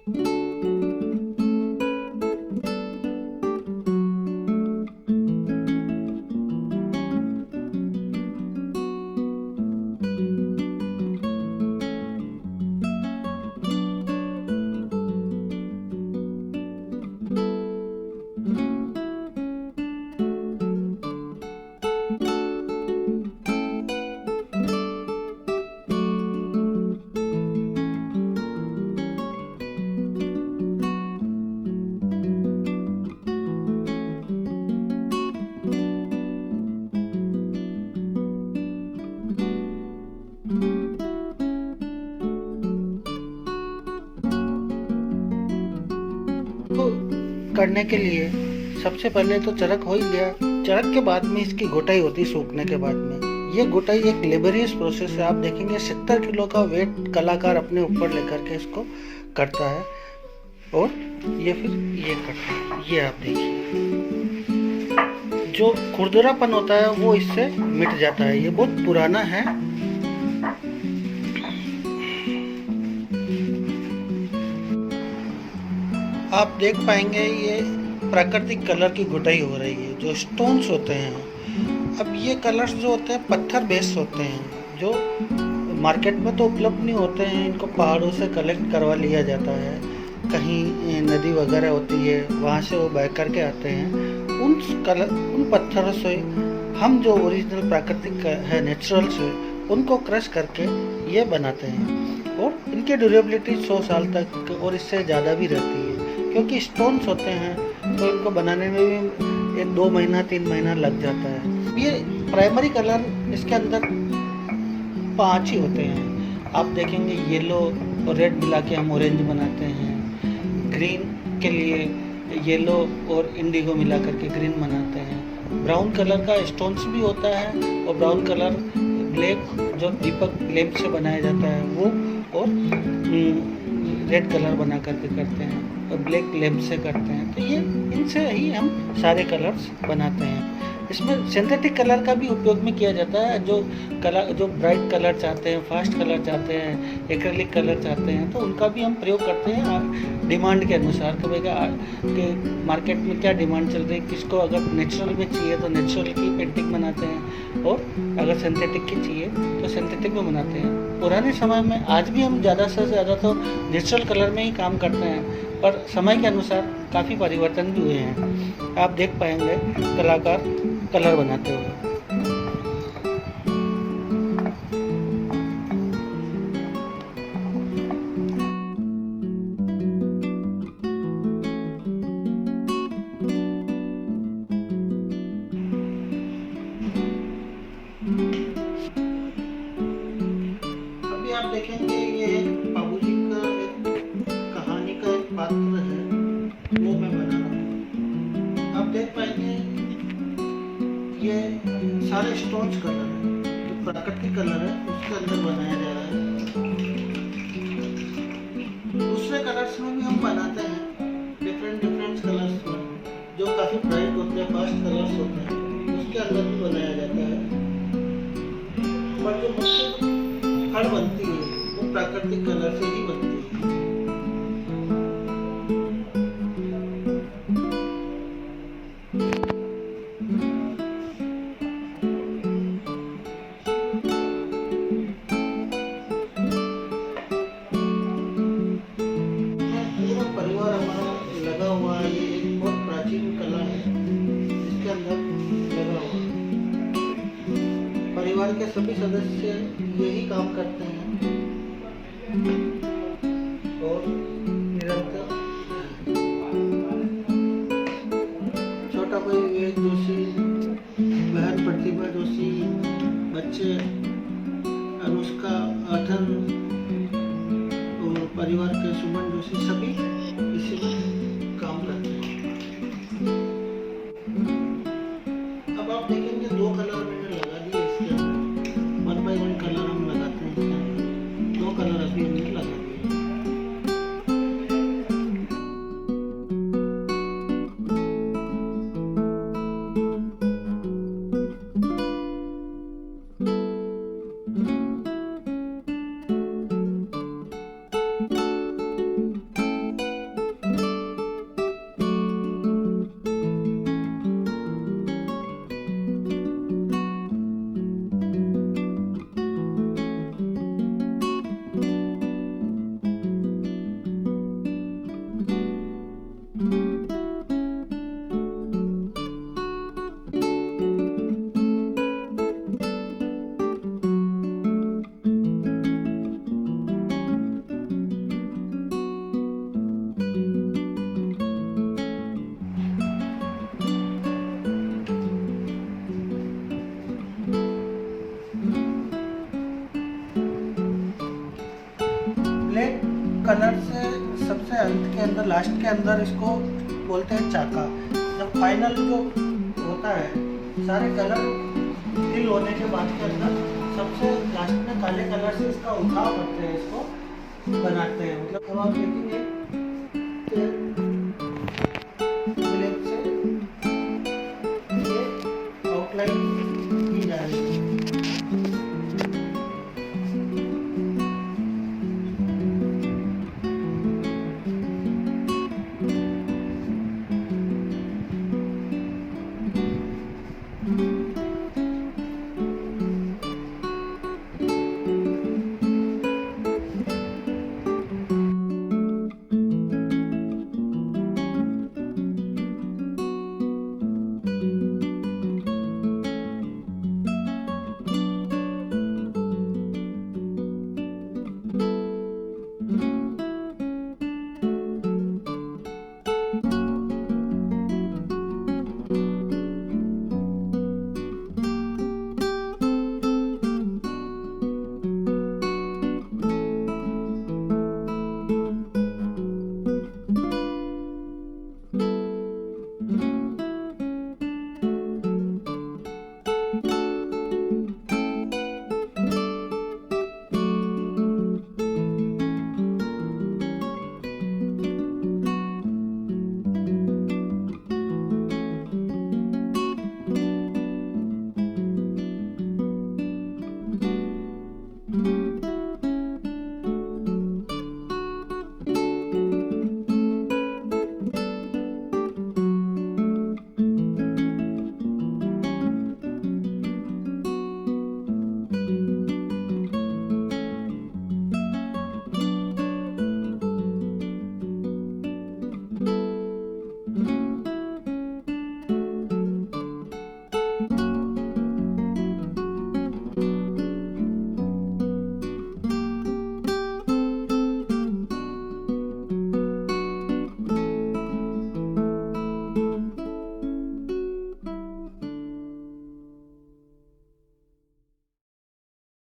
को करने के लिए सबसे पहले तो चरक हो ही गया। चरक के बाद में इसकी घोटाई होती है सूखने के बाद में। ये घोटाई एक लेबरियस प्रोसेस है। आप देखेंगे 70 किलो का वेट कलाकार अपने ऊपर लेकर के इसको करता है और ये फिर ये करता है। ये आप देखिए जो खुरदरापन होता है वो इससे मिट जाता है। ये बहुत पुराना है। आप देख पाएंगे ये प्राकृतिक कलर की घुटाई हो रही है। जो स्टोन्स होते हैं, अब ये कलर्स जो होते हैं पत्थर बेस्ड होते हैं, जो मार्केट में तो उपलब्ध नहीं होते हैं। इनको पहाड़ों से कलेक्ट करवा लिया जाता है। कहीं नदी वगैरह होती है वहाँ से वो बह करके आते हैं। उन पत्थरों से हम जो ओरिजिनल प्राकृतिक है, नेचुरल्स है, उनको क्रश करके ये बनाते हैं। और इनकी ड्यूरेबिलिटी 100 साल तक और इससे ज़्यादा भी रहती है, क्योंकि स्टोन्स होते हैं तो इनको बनाने में भी 1-2 महीना 3 महीना लग जाता है। ये प्राइमरी कलर इसके अंदर 5 ही होते हैं। आप देखेंगे येलो और रेड मिला के हम ऑरेंज बनाते हैं। ग्रीन के लिए येलो और इंडिगो मिला करके ग्रीन बनाते हैं। ब्राउन कलर का स्टोन्स भी होता है और ब्राउन कलर ब्लैक जो दीपक लैंप से बनाया जाता है वो, और रेड कलर बना करके करते हैं और ब्लैक लैंप से करते हैं। तो ये इनसे ही हम सारे कलर्स बनाते हैं। इसमें सिंथेटिक कलर का भी उपयोग में किया जाता है। जो ब्राइट कलर चाहते हैं, फास्ट कलर चाहते हैं, एक्रेलिक कलर चाहते हैं, तो उनका भी हम प्रयोग करते हैं डिमांड के अनुसार। कभी के मार्केट में क्या डिमांड चल रही है, किसको अगर नेचुरल में चाहिए तो नेचुरल की पेंटिंग बनाते हैं, और अगर सिंथेटिक की चाहिए तो सिंथेटिक में बनाते हैं। पुराने समय में, आज भी हम ज़्यादा से ज़्यादा तो नेचुरल कलर में ही काम करते हैं, पर समय के अनुसार काफ़ी परिवर्तन भी हुए हैं। आप देख पाएंगे कलाकार कलर बनाते हुए। अभी आप देखेंगे ये पाबूजी का एक कहानी का एक पात्र है, वो मैं बना रहा हूँ। आप देख पाएंगे ये सारे स्टोन्स कलर है, जो प्राकृतिक कलर है उसके अंदर बनाया जा रहा है। दूसरे कलर्स में भी हम बनाते हैं, डिफरेंट कलर्स में, जो काफी ब्राइट होते हैं, फास्ट कलर्स होते हैं, उसके अंदर भी बनाया जाता है। पर जो मुख्य फड़ बनती है वो प्राकृतिक कलर से ही बनती है। परिवार हमारा लगा हुआ है। ये एक बहुत प्राचीन कला है, इसके अंदर लगा हुआ है। परिवार के सभी सदस्य यही काम करते हैं और निरंतर छोटा भाई विवेक जोशी, बहन प्रतिभा जोशी, बच्चे अनुष्का आठन और परिवार के सुमन जोशी, सभी इसी में काम करते हैं। अब आप देखेंगे 2 कलर मैंने लगा दिए इसके अंदर। 1 by 1 कलर हम लगाते हैं इसके अंदर। 2 कलर अभी हमने लगा दिए। कलर से सबसे अंत के अंदर, लास्ट के अंदर इसको बोलते हैं चाका। जब फाइनल जो होता है, सारे कलर फिल होने के बाद के अंदर सबसे लास्ट में काले कलर से इसका उठाव करते हैं, इसको बनाते हैं। मतलब अब आप देखेंगे